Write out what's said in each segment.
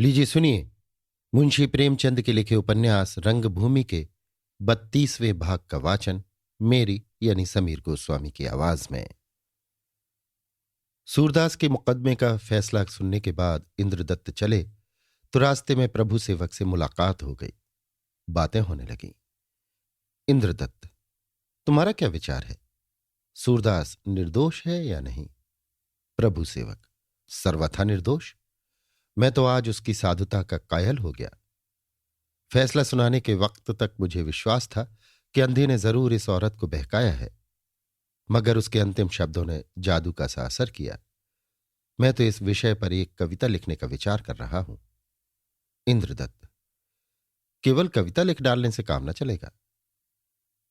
लीजिए सुनिए। मुंशी प्रेमचंद के लिखे उपन्यास रंगभूमि के 32वें भाग का वाचन मेरी यानी समीर गोस्वामी की आवाज में। सूरदास के मुकदमे का फैसला सुनने के बाद इंद्रदत्त चले तो रास्ते में प्रभु सेवक से मुलाकात हो गई। बातें होने लगीं। इंद्रदत्त, तुम्हारा क्या विचार है? सूरदास निर्दोष है या नहीं? प्रभु सेवक, सर्वथा निर्दोष। मैं तो आज उसकी साधुता का कायल हो गया। फैसला सुनाने के वक्त तक मुझे विश्वास था कि अंधे ने जरूर इस औरत को बहकाया है, मगर उसके अंतिम शब्दों ने जादू का सा असर किया। मैं तो इस विषय पर एक कविता लिखने का विचार कर रहा हूं। इंद्रदत्त, केवल कविता लिख डालने से काम न चलेगा।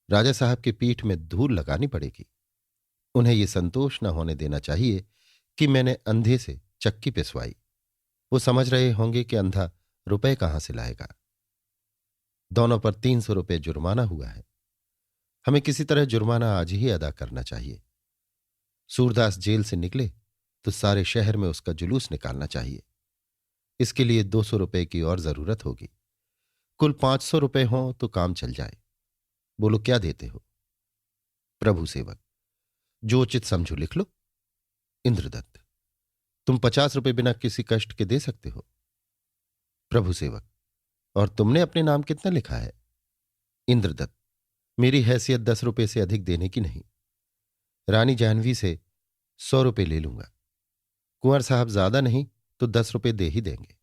राजा साहब की पीठ में धूल लगानी पड़ेगी। उन्हें यह संतोष न होने देना चाहिए कि मैंने अंधे से चक्की पिसवाई। वो समझ रहे होंगे कि अंधा रुपए कहां से लाएगा। दोनों पर 300 रुपये जुर्माना हुआ है। हमें किसी तरह जुर्माना आज ही अदा करना चाहिए। सूरदास जेल से निकले तो सारे शहर में उसका जुलूस निकालना चाहिए। इसके लिए 200 रुपये की और जरूरत होगी। कुल 500 रुपये हों तो काम चल जाए। बोलो, क्या देते हो? प्रभु सेवक, जो उचित समझो लिख लो। इंद्रदत्त, तुम 50 रुपये बिना किसी कष्ट के दे सकते हो। प्रभु सेवक, और तुमने अपने नाम कितना लिखा है? इंद्रदत्त, मेरी हैसियत 10 रुपये से अधिक देने की नहीं। रानी जाह्नवी से 100 रुपये ले लूंगा। कुंवर साहब ज्यादा नहीं तो 10 रुपये दे ही देंगे।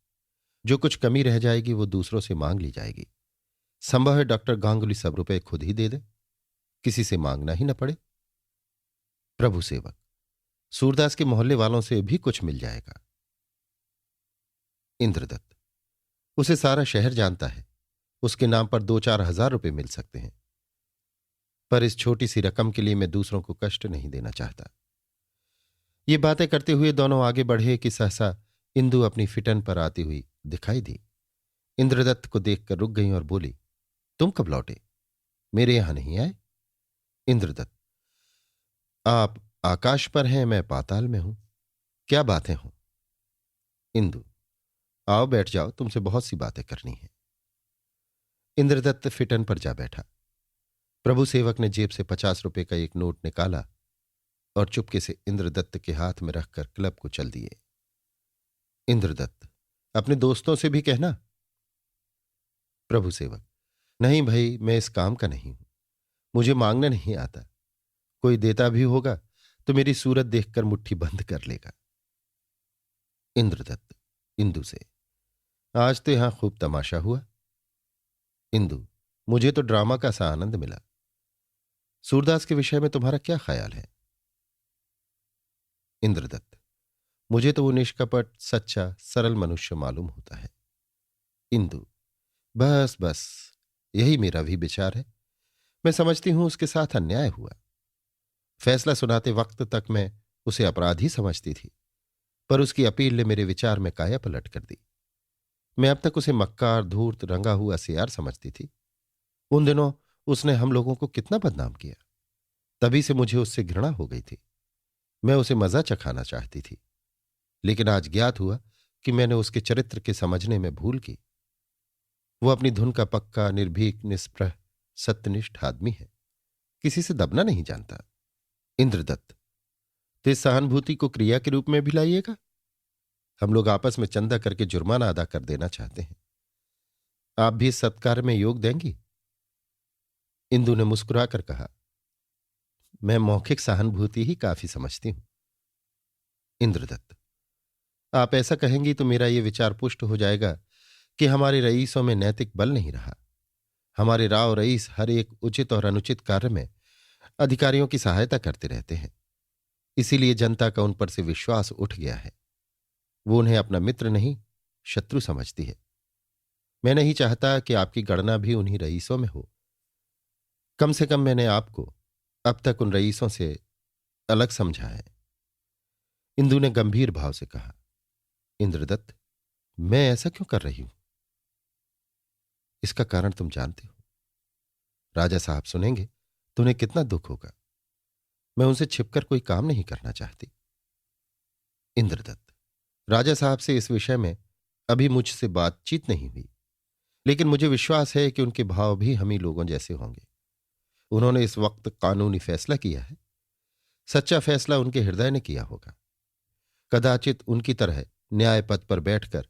जो कुछ कमी रह जाएगी वो दूसरों से मांग ली जाएगी। संभव है डॉक्टर गांगुली सब रुपये खुद ही दे दे, किसी से मांगना ही न पड़े। प्रभु सेवक, सूरदास के मोहल्ले वालों से भी कुछ मिल जाएगा। इंद्रदत्त, उसे सारा शहर जानता है। उसके नाम पर 2-4 हजार रुपये मिल सकते हैं, पर इस छोटी सी रकम के लिए मैं दूसरों को कष्ट नहीं देना चाहता। ये बातें करते हुए दोनों आगे बढ़े कि सहसा इंदु अपनी फिटन पर आती हुई दिखाई दी। इंद्रदत्त को देखकर रुक गई और बोली, तुम कब लौटे? मेरे यहां नहीं आए? इंद्रदत्त, आप आकाश पर हैं, मैं पाताल में हूं। क्या बातें हों? इंदु, आओ बैठ जाओ, तुमसे बहुत सी बातें करनी है। इंद्रदत्त फिटन पर जा बैठा। प्रभु सेवक ने जेब से 50 रुपये का एक नोट निकाला और चुपके से इंद्रदत्त के हाथ में रखकर क्लब को चल दिए। इंद्रदत्त, अपने दोस्तों से भी कहना। प्रभु सेवक, नहीं भाई, मैं इस काम का नहीं हूं। मुझे मांगना नहीं आता। कोई देता भी होगा तो मेरी सूरत देखकर मुट्ठी बंद कर लेगा। इंद्रदत्त इंदु से, आज तो यहां खूब तमाशा हुआ। इंदु, मुझे तो ड्रामा का सा आनंद मिला। सूरदास के विषय में तुम्हारा क्या ख्याल है? इंद्रदत्त, मुझे तो वो निष्कपट, सच्चा, सरल मनुष्य मालूम होता है। इंदु, बस बस, यही मेरा भी विचार है। मैं समझती हूं उसके साथ अन्याय हुआ। फैसला सुनाते वक्त तक मैं उसे अपराधी समझती थी, पर उसकी अपील ने मेरे विचार में काया पलट कर दी। मैं अब तक उसे मक्कार, धूर्त, रंगा हुआ सियार समझती थी। उन दिनों उसने हम लोगों को कितना बदनाम किया। तभी से मुझे उससे घृणा हो गई थी। मैं उसे मजा चखाना चाहती थी, लेकिन आज ज्ञात हुआ कि मैंने उसके चरित्र के समझने में भूल की। वो अपनी धुन का पक्का, निर्भीक, निष्प्रह, सत्यनिष्ठ आदमी है। किसी से दबना नहीं जानता। इंद्रदत्त, तो इस सहानुभूति को क्रिया के रूप में भी लाइएगा। हम लोग आपस में चंदा करके जुर्माना अदा कर देना चाहते हैं। आप भी इस सत्कार में योग देंगी? इंदु ने मुस्कुराकर कहा, मैं मौखिक सहानुभूति ही काफी समझती हूं। इंद्रदत्त, आप ऐसा कहेंगी तो मेरा यह विचार पुष्ट हो जाएगा कि हमारे रईसों में नैतिक बल नहीं रहा। हमारे राव रईस हर एक उचित और अनुचित कार्य में अधिकारियों की सहायता करते रहते हैं। इसीलिए जनता का उन पर से विश्वास उठ गया है। वो उन्हें अपना मित्र नहीं, शत्रु समझती है। मैं नहीं चाहता कि आपकी गणना भी उन्हीं रईसों में हो। कम से कम मैंने आपको अब तक उन रईसों से अलग समझा है। इंदु ने गंभीर भाव से कहा, इंद्रदत्त, मैं ऐसा क्यों कर रही हूं? इसका कारण तुम जानते हो। राजा साहब सुनेंगे तो उन्हें कितना दुख होगा। मैं उनसे छिपकर कोई काम नहीं करना चाहती। इंद्रदत्त, राजा साहब से इस विषय में अभी मुझसे बातचीत नहीं हुई, लेकिन मुझे विश्वास है कि उनके भाव भी हम ही लोगों जैसे होंगे। उन्होंने इस वक्त कानूनी फैसला किया है। सच्चा फैसला उनके हृदय ने किया होगा। कदाचित उनकी तरह न्याय पद पर बैठकर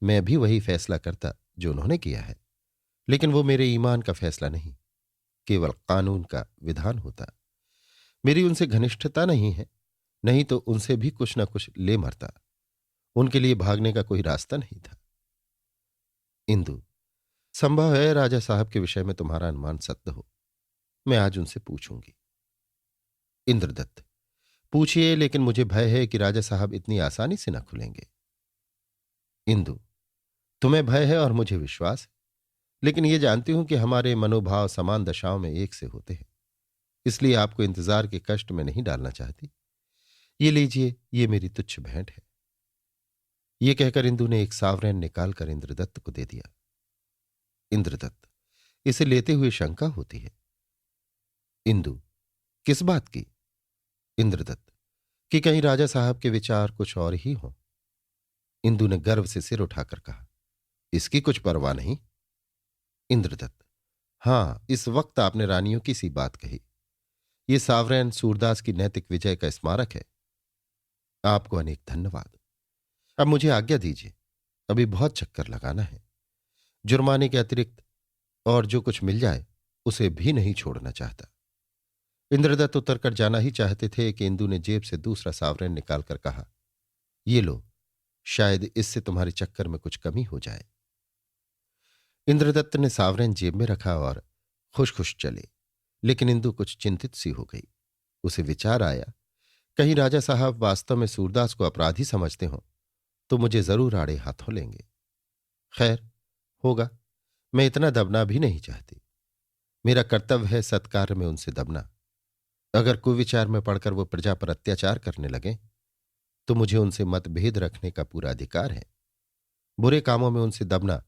मैं भी वही फैसला करता जो उन्होंने किया है, लेकिन वो मेरे ईमान का फैसला नहीं, केवल कानून का विधान होता। मेरी उनसे घनिष्ठता नहीं है, नहीं तो उनसे भी कुछ न कुछ ले मरता। उनके लिए भागने का कोई रास्ता नहीं था। इंदु, संभव है राजा साहब के विषय में तुम्हारा अनुमान सत्य हो। मैं आज उनसे पूछूंगी। इंद्रदत्त, पूछिए, लेकिन मुझे भय है कि राजा साहब इतनी आसानी से न खुलेंगे। इंदु, तुम्हें भय है और मुझे विश्वास है, लेकिन ये जानती हूं कि हमारे मनोभाव समान दशाओं में एक से होते हैं, इसलिए आपको इंतजार के कष्ट में नहीं डालना चाहती। ये लीजिए, ये मेरी तुच्छ भेंट है। ये कहकर इंदु ने एक सावरन निकालकर इंद्रदत्त को दे दिया। इंद्रदत्त, इसे लेते हुए शंका होती है। इंदु, किस बात की? इंद्रदत्त, कि कहीं राजा साहब के विचार कुछ और ही हों। इंदु ने गर्व से सिर उठाकर कहा, इसकी कुछ परवाह नहीं। इंद्रदत्त, हां, इस वक्त आपने रानियों की सी बात कही। ये सावरन सूरदास की नैतिक विजय का स्मारक है। आपको अनेक धन्यवाद। अब मुझे आज्ञा दीजिए, अभी बहुत चक्कर लगाना है। जुर्माने के अतिरिक्त और जो कुछ मिल जाए उसे भी नहीं छोड़ना चाहता। इंद्रदत्त उतरकर जाना ही चाहते थे कि इंदु ने जेब से दूसरा सावरन निकालकर कहा, ये लो, शायद इससे तुम्हारे चक्कर में कुछ कमी हो जाए। इंद्रदत्त ने सावरन जेब में रखा और खुश खुश चले, लेकिन इंदु कुछ चिंतित सी हो गई। उसे विचार आया, कहीं राजा साहब वास्तव में सूरदास को अपराधी समझते हों तो मुझे जरूर आड़े हाथों लेंगे। खैर, होगा, मैं इतना दबना भी नहीं चाहती। मेरा कर्तव्य है सत्कार्य में उनसे दबना। अगर कुविचार में पड़कर वो प्रजा पर अत्याचार करने लगे तो मुझे उनसे मतभेद रखने का पूरा अधिकार है। बुरे कामों में उनसे दबना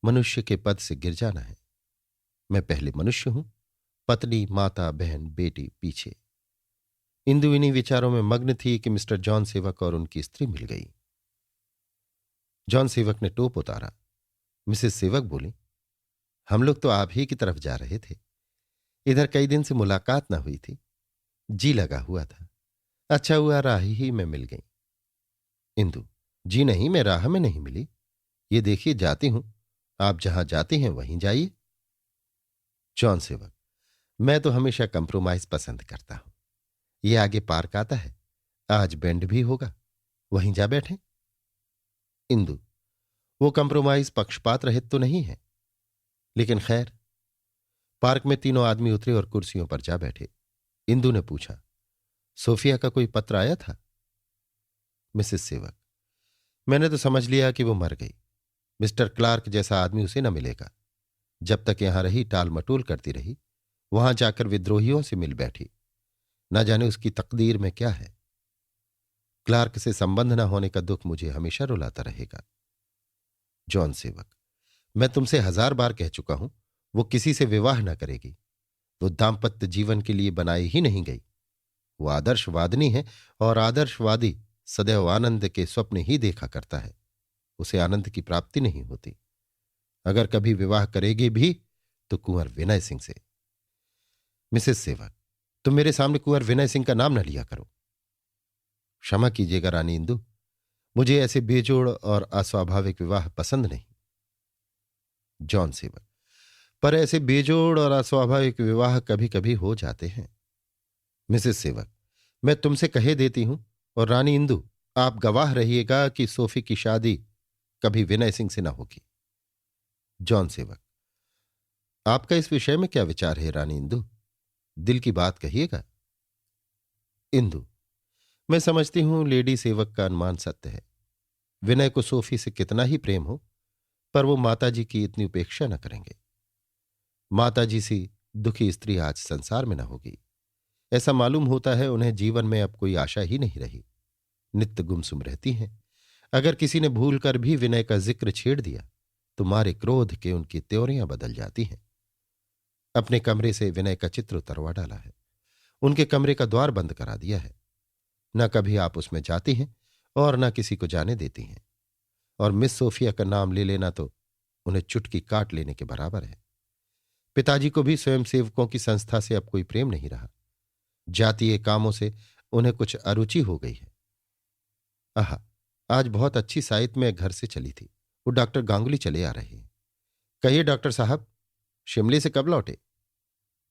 मनुष्य के पद से गिर जाना है। मैं पहले मनुष्य हूं, पत्नी, माता, बहन, बेटी पीछे। इंदु इन्हीं विचारों में मग्न थी कि मिस्टर जॉन सेवक और उनकी स्त्री मिल गई। जॉन सेवक ने टोप उतारा। मिसेस सेवक बोली, हम लोग तो आप ही की तरफ जा रहे थे। इधर कई दिन से मुलाकात ना हुई थी, जी लगा हुआ था। अच्छा हुआ राह ही में मिल गई। इंदु, जी नहीं, मैं राह में नहीं मिली। ये देखिए, जाती हूं, आप जहां जाती हैं वहीं जाइए। जॉन सेवक, मैं तो हमेशा कंप्रोमाइज पसंद करता हूं। ये आगे पार्क आता है, आज बेंड भी होगा, वहीं जा बैठे। इंदु, वो कंप्रोमाइज पक्षपात रहित तो नहीं है, लेकिन खैर। पार्क में तीनों आदमी उतरे और कुर्सियों पर जा बैठे। इंदु ने पूछा, सोफिया का कोई पत्र आया था? मिसेस सेवक, मैंने तो समझ लिया कि वो मर गई। मिस्टर क्लार्क जैसा आदमी उसे न मिलेगा। जब तक यहां रही टाल मटोल करती रही, वहां जाकर विद्रोहियों से मिल बैठी। न जाने उसकी तकदीर में क्या है। क्लार्क से संबंध न होने का दुख मुझे हमेशा रुलाता रहेगा। जॉन सेवक, मैं तुमसे 1000 बार कह चुका हूं, वो किसी से विवाह न करेगी। वो दाम्पत्य जीवन के लिए बनाई ही नहीं गई। वो आदर्शवादिनी है और आदर्शवादी सदैव आनंद के स्वप्न ही देखा करता है। उसे आनंद की प्राप्ति नहीं होती। अगर कभी विवाह करेगी भी तो कुंवर विनय सिंह से। मिसेस सेवक, तुम मेरे सामने कुंवर विनय सिंह का नाम न लिया करो। क्षमा कीजिएगा रानी इंदु, मुझे ऐसे बेजोड़ और अस्वाभाविक विवाह पसंद नहीं। जॉन सेवक, पर ऐसे बेजोड़ और अस्वाभाविक विवाह कभी कभी हो जाते हैं। मिसेस सेवक, मैं तुमसे कहे देती हूं, और रानी इंदु, आप गवाह रहिएगा कि सोफी की शादी कभी विनय सिंह से ना होगी। जॉन सेवक, आपका इस विषय में क्या विचार है रानी इंदु? दिल की बात कहिएगा। इंदु, मैं समझती हूं लेडी सेवक का अनुमान सत्य है। विनय को सोफी से कितना ही प्रेम हो, पर वो माताजी की इतनी उपेक्षा न करेंगे। माताजी सी दुखी स्त्री आज संसार में न होगी। ऐसा मालूम होता है उन्हें जीवन में अब कोई आशा ही नहीं रही। नित्य गुमसुम रहती हैं। अगर किसी ने भूल कर भी विनय का जिक्र छेड़ दिया तो मारे क्रोध के उनकी त्योरियां बदल जाती हैं। अपने कमरे से विनय का चित्र उतरवा डाला है। उनके कमरे का द्वार बंद करा दिया है। न कभी आप उसमें जाती हैं और न किसी को जाने देती हैं। और मिस सोफिया का नाम ले लेना तो उन्हें चुटकी काट लेने के बराबर है। पिताजी को भी स्वयंसेवकों की संस्था से अब कोई प्रेम नहीं रहा। जातीय कामों से उन्हें कुछ अरुचि हो गई है। आह, आज बहुत अच्छी साइत में घर से चली थी। वो डॉक्टर गांगुली चले आ रहे हैं। कहिए डॉक्टर साहब, शिमले से कब लौटे?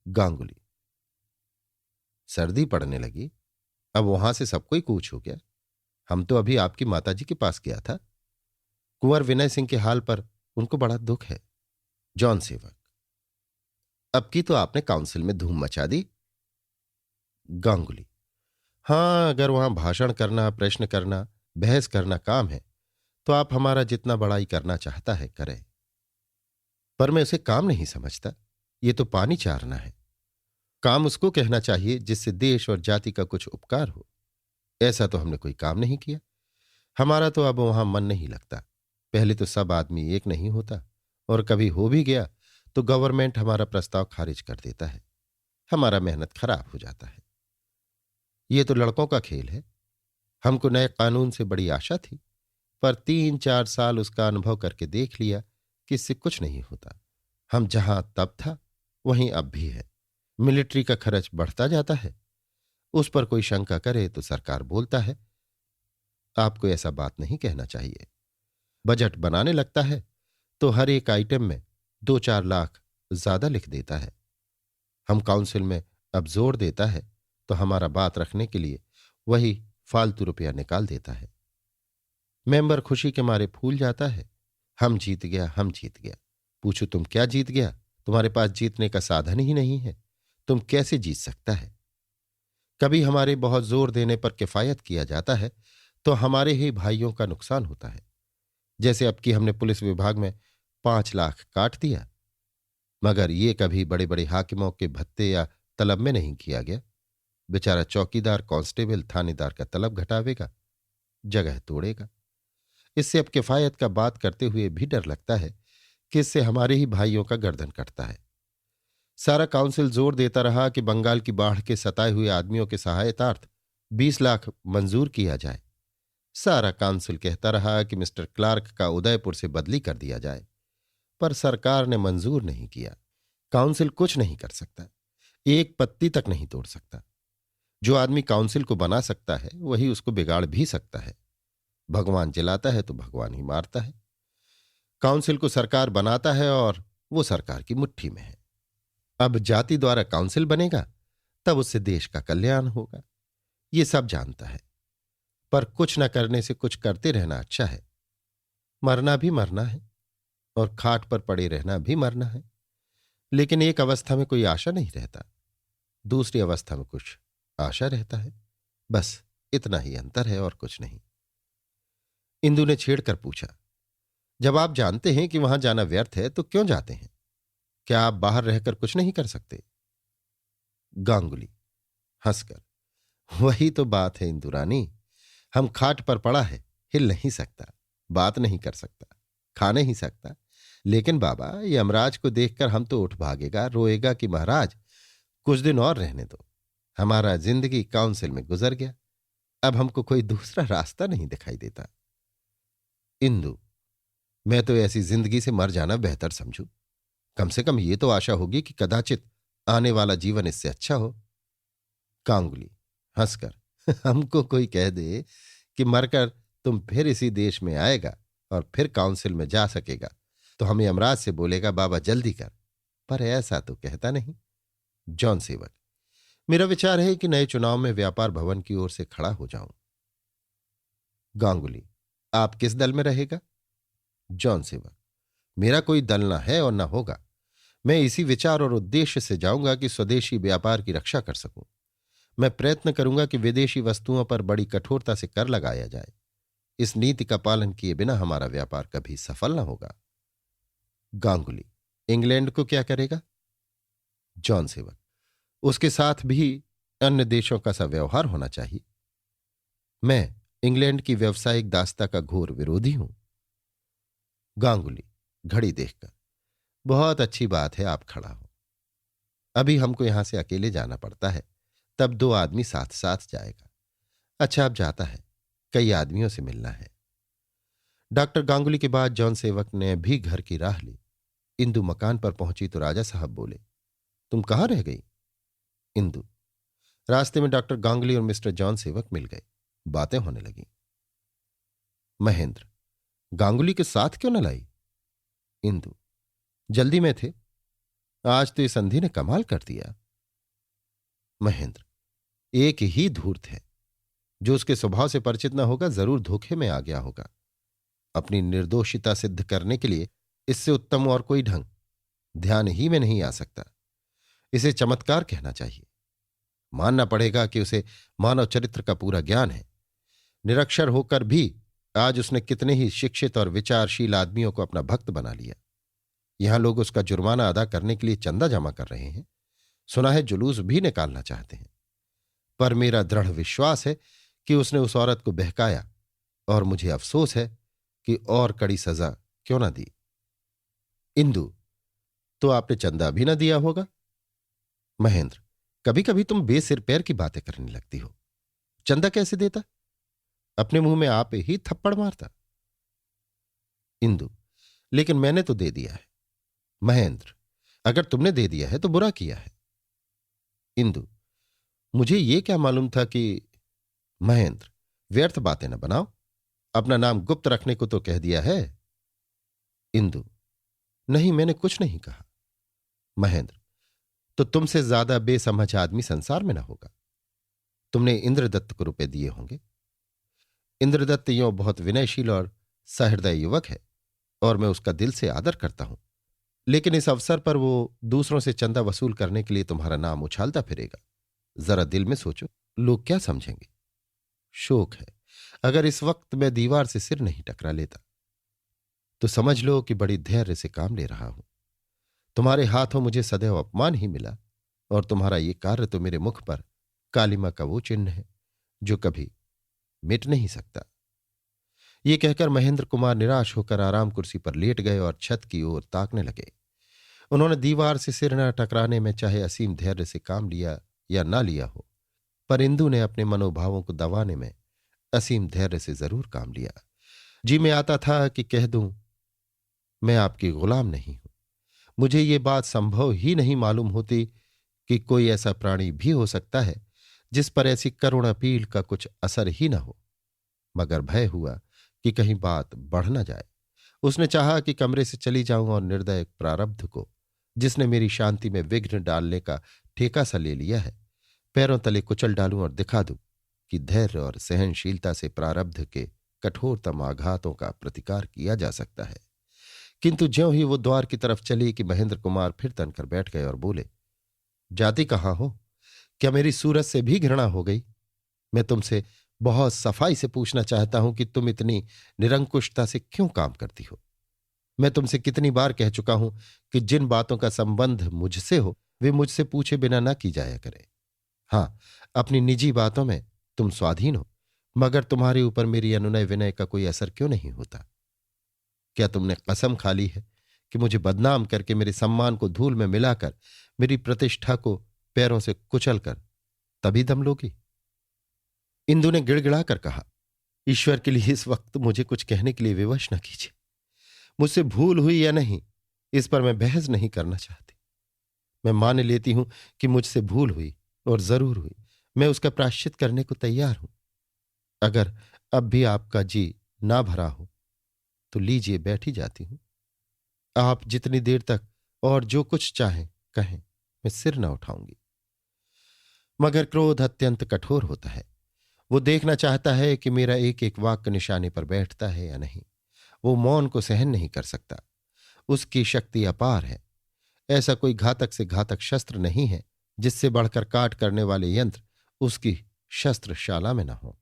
गांगुली, सर्दी पड़ने लगी, अब वहां से सब कोई कूच हो गया। हम तो अभी आपकी माताजी के पास गया था। कुंवर विनय सिंह के हाल पर उनको बड़ा दुख है। जॉन सेवक, अब की तो आपने काउंसिल में धूम मचा दी। गांगुली, हां, अगर वहां भाषण करना, प्रश्न करना, बहस करना काम है तो आप हमारा जितना बड़ाई करना चाहता है करें, पर मैं उसे काम नहीं समझता। ये तो पानी चारना है। काम उसको कहना चाहिए जिससे देश और जाति का कुछ उपकार हो। ऐसा तो हमने कोई काम नहीं किया। हमारा तो अब वहां मन नहीं लगता। पहले तो सब आदमी एक नहीं होता, और कभी हो भी गया तो गवर्नमेंट हमारा प्रस्ताव खारिज कर देता है। हमारा मेहनत खराब हो जाता है। ये तो लड़कों का खेल है। हमको नए कानून से बड़ी आशा थी, पर 3-4 साल उसका अनुभव करके देख लिया कि इससे कुछ नहीं होता। हम जहां तब था वहीं अब भी है। मिलिट्री का खर्च बढ़ता जाता है। उस पर कोई शंका करे तो सरकार बोलता है आपको ऐसा बात नहीं कहना चाहिए। बजट बनाने लगता है तो हर एक आइटम में 2-4 लाख ज्यादा लिख देता है। हम काउंसिल में अब जोर देता है तो हमारा बात रखने के लिए वही फालतू रुपया निकाल देता है। मेंबर खुशी के मारे फूल जाता है। हम जीत गया, हम जीत गया। पूछो तुम क्या जीत गया? तुम्हारे पास जीतने का साधन ही नहीं है। तुम कैसे जीत सकता है? कभी हमारे बहुत जोर देने पर किफायत किया जाता है तो हमारे ही भाइयों का नुकसान होता है। जैसे अब की हमने पुलिस विभाग में 5 लाख काट दिया, मगर ये कभी बड़े बड़े हाकिमों के भत्ते या तलब में नहीं किया गया। बेचारा चौकीदार, कांस्टेबल, थानेदार का तलब घटावेगा, जगह तोड़ेगा। इससे अब किफायत का बात करते हुए भी डर लगता है कि इससे हमारे ही भाइयों का गर्दन कटता है। सारा काउंसिल जोर देता रहा कि बंगाल की बाढ़ के सताए हुए आदमियों के सहायतार्थ 20 लाख मंजूर किया जाए। सारा काउंसिल कहता रहा कि मिस्टर क्लार्क का उदयपुर से बदली कर दिया जाए, पर सरकार ने मंजूर नहीं किया। काउंसिल कुछ नहीं कर सकता, एक पत्ती तक नहीं तोड़ सकता। जो आदमी काउंसिल को बना सकता है वही उसको बिगाड़ भी सकता है। भगवान जलाता है तो भगवान ही मारता है। काउंसिल को सरकार बनाता है और वो सरकार की मुट्ठी में है। अब जाति द्वारा काउंसिल बनेगा तब उससे देश का कल्याण होगा, ये सब जानता है। पर कुछ न करने से कुछ करते रहना अच्छा है। मरना भी मरना है और खाट पर पड़े रहना भी मरना है। लेकिन एक अवस्था में कोई आशा नहीं रहता, दूसरी अवस्था में कुछ आशा रहता है। बस इतना ही अंतर है और कुछ नहीं। इंदु ने छेड़कर पूछा, जब आप जानते हैं कि वहां जाना व्यर्थ है तो क्यों जाते हैं? क्या आप बाहर रहकर कुछ नहीं कर सकते? गांगुली हंसकर, वही तो बात है इंदु रानी। हम खाट पर पड़ा है, हिल नहीं सकता, बात नहीं कर सकता, खा नहीं सकता। लेकिन बाबा, यमराज को देखकर हम तो उठ भागेगा, रोएगा कि महाराज कुछ दिन और रहने दो। हमारा जिंदगी काउंसिल में गुजर गया, अब हमको कोई दूसरा रास्ता नहीं दिखाई देता। इंदु, मैं तो ऐसी जिंदगी से मर जाना बेहतर समझू। कम से कम ये तो आशा होगी कि कदाचित आने वाला जीवन इससे अच्छा हो। गांगुली हंसकर, हमको कोई कह दे कि मरकर तुम फिर इसी देश में आएगा और फिर काउंसिल में जा सकेगा तो हम यमराज से बोलेगा बाबा जल्दी कर, पर ऐसा तो कहता नहीं। जॉन सेवक, मेरा विचार है कि नए चुनाव में व्यापार भवन की ओर से खड़ा हो जाऊं। गांगुली, आप किस दल में रहेगा? जॉन सेवक, मेरा कोई दल ना है और ना होगा। मैं इसी विचार और उद्देश्य से जाऊंगा कि स्वदेशी व्यापार की रक्षा कर सकूं। मैं प्रयत्न करूंगा कि विदेशी वस्तुओं पर बड़ी कठोरता से कर लगाया जाए। इस नीति का पालन किए बिना हमारा व्यापार कभी सफल न होगा। गांगुली, इंग्लैंड को क्या करेगा? जॉन सेवक, उसके साथ भी अन्य देशों का सा व्यवहार होना चाहिए। मैं इंग्लैंड की व्यवसायिक दासता का घोर विरोधी हूं। गांगुली घड़ी देखकर, बहुत अच्छी बात है आप खड़ा हो। अभी हमको यहां से अकेले जाना पड़ता है, तब 2 आदमी साथ साथ जाएगा। अच्छा, अब जाता है, कई आदमियों से मिलना है। डॉक्टर गांगुली के बाद जॉन सेवक ने भी घर की राह ली। इंदु मकान पर पहुंची तो राजा साहब बोले, तुम कहाँ रह गई? इंदु, रास्ते में डॉक्टर गांगुली और मिस्टर जॉन सेवक मिल गए। बातें होने लगी। महेंद्र, गांगुली के साथ क्यों न लाई? इंदु, जल्दी में थे। आज तो इस संधि ने कमाल कर दिया। महेंद्र, एक ही धूर्त है, जो उसके स्वभाव से परिचित न होगा जरूर धोखे में आ गया होगा। अपनी निर्दोषिता सिद्ध करने के लिए इससे उत्तम और कोई ढंग ध्यान ही में नहीं आ सकता। इसे चमत्कार कहना चाहिए। मानना पड़ेगा कि उसे मानव चरित्र का पूरा ज्ञान है। निरक्षर होकर भी आज उसने कितने ही शिक्षित और विचारशील आदमियों को अपना भक्त बना लिया। यहां लोग उसका जुर्माना अदा करने के लिए चंदा जमा कर रहे हैं। सुना है जुलूस भी निकालना चाहते हैं। पर मेरा दृढ़ विश्वास है कि उसने उस औरत को बहकाया, और मुझे अफसोस है कि और कड़ी सजा क्यों ना दी। इंदु, तो आपने चंदा भी ना दिया होगा? महेंद्र, कभी कभी तुम बेसिर पैर की बातें करने लगती हो। चंदा कैसे देता? अपने मुंह में आप ही थप्पड़ मारता। इंदु, लेकिन मैंने तो दे दिया है। महेंद्र, अगर तुमने दे दिया है तो बुरा किया है। इंदु, मुझे ये क्या मालूम था कि। महेंद्र, व्यर्थ बातें न बनाओ। अपना नाम गुप्त रखने को तो कह दिया है। इंदु, नहीं, मैंने कुछ नहीं कहा। महेंद्र, तो तुमसे ज्यादा बेसमझ आदमी संसार में न होगा। तुमने इंद्रदत्त को रुपए दिए होंगे। इंद्रदत्त यों बहुत विनयशील और सहृदय युवक है, और मैं उसका दिल से आदर करता हूं। लेकिन इस अवसर पर वो दूसरों से चंदा वसूल करने के लिए तुम्हारा नाम उछालता फिरेगा। जरा दिल में सोचो, लोग क्या समझेंगे? शोक है, अगर इस वक्त मैं दीवार से सिर नहीं टकरा लेता तो समझ लो कि बड़ी धैर्य से काम ले रहा हूं। तुम्हारे हाथों मुझे सदैव अपमान ही मिला, और तुम्हारा ये कार्य तो मेरे मुख पर कालिमा का वो चिन्ह है जो कभी मिट नहीं सकता। ये कहकर महेंद्र कुमार निराश होकर आराम कुर्सी पर लेट गए और छत की ओर ताकने लगे। उन्होंने दीवार से सिर न टकराने में चाहे असीम धैर्य से काम लिया या ना लिया हो, पर इंदु ने अपने मनोभावों को दबाने में असीम धैर्य से जरूर काम लिया। जी में आता था कि कह दूं, मैं आपकी गुलाम नहीं हूं। मुझे ये बात संभव ही नहीं मालूम होती कि कोई ऐसा प्राणी भी हो सकता है जिस पर ऐसी करुण अपील का कुछ असर ही न हो। मगर भय हुआ कि कहीं बात बढ़ न जाए। उसने चाहा कि कमरे से चली जाऊं और निर्दय प्रारब्ध को, जिसने मेरी शांति में विघ्न डालने का ठेका सा ले लिया है, पैरों तले कुचल डालूं और दिखा दूं कि धैर्य और सहनशीलता से प्रारब्ध के कठोरतम आघातों का प्रतिकार किया जा सकता है। किंतु ज्यों ही वो द्वार की तरफ चली कि महेंद्र कुमार फिर तनकर बैठ गए और बोले, जाती कहाँ हो? क्या मेरी सूरत से भी घृणा हो गई? मैं तुमसे बहुत सफाई से पूछना चाहता हूं कि तुम इतनी निरंकुशता से क्यों काम करती हो? मैं तुमसे कितनी बार कह चुका हूं कि जिन बातों का संबंध मुझसे हो वे मुझसे पूछे बिना ना की जाया करे। हां, अपनी निजी बातों में तुम स्वाधीन हो, मगर तुम्हारे ऊपर मेरी अनुनय विनय का कोई असर क्यों नहीं होता? क्या तुमने कसम खा ली है कि मुझे बदनाम करके मेरे सम्मान को धूल में मिलाकर मेरी प्रतिष्ठा को पैरों से कुचल कर तभी दम लोगी? इंदु ने गिड़गिड़ा कर कहा, ईश्वर के लिए इस वक्त मुझे कुछ कहने के लिए विवश न कीजिए। मुझसे भूल हुई या नहीं, इस पर मैं बहस नहीं करना चाहती। मैं मान लेती हूं कि मुझसे भूल हुई, और जरूर हुई। मैं उसका प्रायश्चित करने को तैयार हूं। अगर अब भी आपका जी ना भरा हो तो लीजिए, बैठी जाती हूं। आप जितनी देर तक और जो कुछ चाहें कहें, मैं सिर न उठाऊंगी। मगर क्रोध अत्यंत कठोर होता है। वो देखना चाहता है कि मेरा एक एक वाक्य निशाने पर बैठता है या नहीं। वो मौन को सहन नहीं कर सकता। उसकी शक्ति अपार है। ऐसा कोई घातक से घातक शस्त्र नहीं है जिससे बढ़कर काट करने वाले यंत्र उसकी शस्त्रशाला में न हो।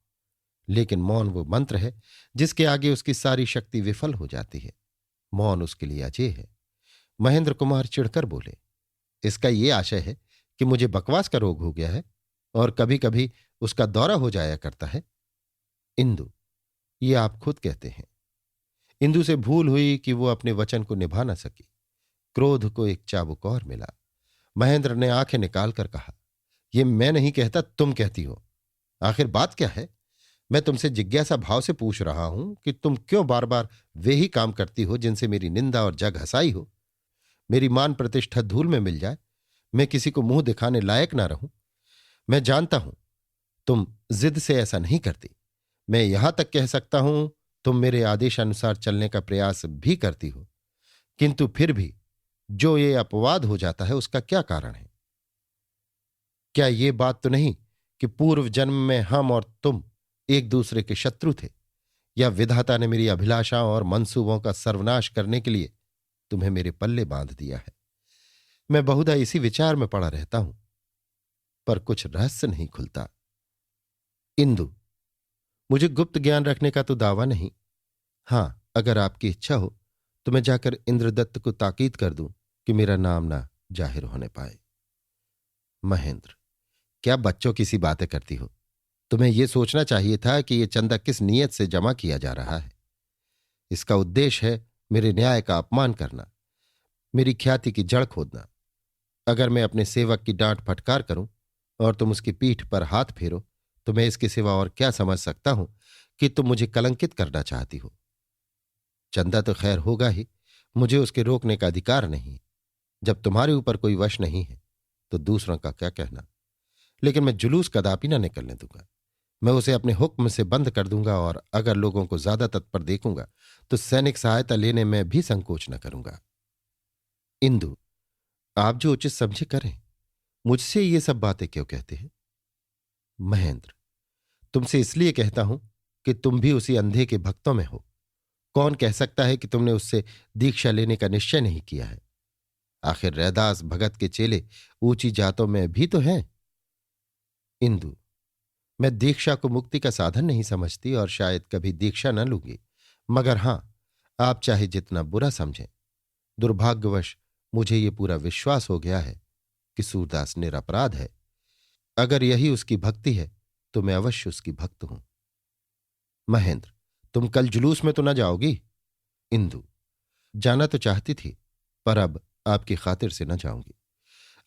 लेकिन मौन वो मंत्र है जिसके आगे उसकी सारी शक्ति विफल हो जाती है। मौन उसके लिए अजय है। महेंद्र कुमार चिढ़कर बोले, इसका ये आशय है कि मुझे बकवास का रोग हो गया है और कभी कभी उसका दौरा हो जाया करता है। इंदु, ये आप खुद कहते हैं। इंदु से भूल हुई कि वो अपने वचन को निभा न सकी। क्रोध को एक चाबुक और मिला। महेंद्र ने आंखें निकालकर कहा, ये मैं नहीं कहता, तुम कहती हो। आखिर बात क्या है? मैं तुमसे जिज्ञासा भाव से पूछ रहा हूं कि तुम क्यों बार बार वे ही काम करती हो जिनसे मेरी निंदा और जग हंसाई हो। मेरी मान प्रतिष्ठा धूल में मिल जाए, मैं किसी को मुंह दिखाने लायक ना रहूं। मैं जानता हूं तुम जिद से ऐसा नहीं करती। मैं यहां तक कह सकता हूं तुम मेरे आदेशानुसार चलने का प्रयास भी करती हो, किंतु फिर भी जो ये अपवाद हो जाता है उसका क्या कारण है? क्या ये बात तो नहीं कि पूर्व जन्म में हम और तुम एक दूसरे के शत्रु थे, या विधाता ने मेरी अभिलाषाओं और मंसूबों का सर्वनाश करने के लिए तुम्हें मेरे पल्ले बांध दिया है? मैं बहुधा इसी विचार में पड़ा रहता हूं, पर कुछ रहस्य नहीं खुलता। इंदु, मुझे गुप्त ज्ञान रखने का तो दावा नहीं। हां, अगर आपकी इच्छा हो तो मैं जाकर इंद्रदत्त को ताकीद कर दूं कि मेरा नाम ना जाहिर होने पाए। महेंद्र, क्या बच्चों की सी बातें करती हो? तुम्हें यह सोचना चाहिए था कि यह चंदा किस नीयत से जमा किया जा रहा है। इसका उद्देश्य है मेरे न्याय का अपमान करना, मेरी ख्याति की जड़ खोदना। अगर मैं अपने सेवक की डांट फटकार करूं और तुम उसकी पीठ पर हाथ फेरो, तो मैं इसके सिवा और क्या समझ सकता हूं कि तुम मुझे कलंकित करना चाहती हो। चंदा तो खैर होगा ही, मुझे उसके रोकने का अधिकार नहीं। जब तुम्हारे ऊपर कोई वश नहीं है तो दूसरों का क्या कहना। लेकिन मैं जुलूस कदापि न निकलने दूंगा। मैं उसे अपने हुक्म से बंद कर दूंगा, और अगर लोगों को ज्यादा तत्पर देखूंगा तो सैनिक सहायता लेने में भी संकोच न करूंगा। इंदु, आप जो उचित समझे करें। मुझसे ये सब बातें क्यों कहते हैं? महेंद्र, तुमसे इसलिए कहता हूं कि तुम भी उसी अंधे के भक्तों में हो। कौन कह सकता है कि तुमने उससे दीक्षा लेने का निश्चय नहीं किया है? आखिर रैदास भगत के चेले ऊंची जातों में भी तो हैं। इंदु, मैं दीक्षा को मुक्ति का साधन नहीं समझती और शायद कभी दीक्षा न लूंगी। मगर हां, आप चाहे जितना बुरा समझें, दुर्भाग्यवश मुझे ये पूरा विश्वास हो गया है कि सूरदास निरपराध है। अगर यही उसकी भक्ति है तो मैं अवश्य उसकी भक्त हूं। महेंद्र, तुम कल जुलूस में तो न जाओगी? इंदु, जाना तो चाहती थी, पर अब आपकी खातिर से न जाऊंगी।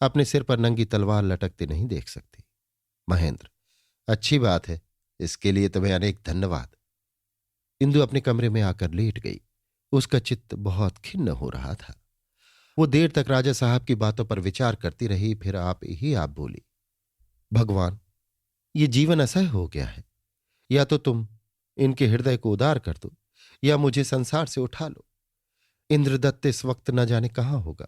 अपने सिर पर नंगी तलवार लटकते नहीं देख सकती। महेंद्र, अच्छी बात है, इसके लिए तुम्हें अनेक धन्यवाद। इंदु अपने कमरे में आकर लेट गई। उसका चित्त बहुत खिन्न हो रहा था। वो देर तक राजा साहब की बातों पर विचार करती रही, फिर आप बोली, भगवान, ये जीवन असह्य हो गया है। या तो तुम इनके हृदय को उदार कर दो, या मुझे संसार से उठा लो। इंद्रदत्त इस वक्त न जाने कहां होगा।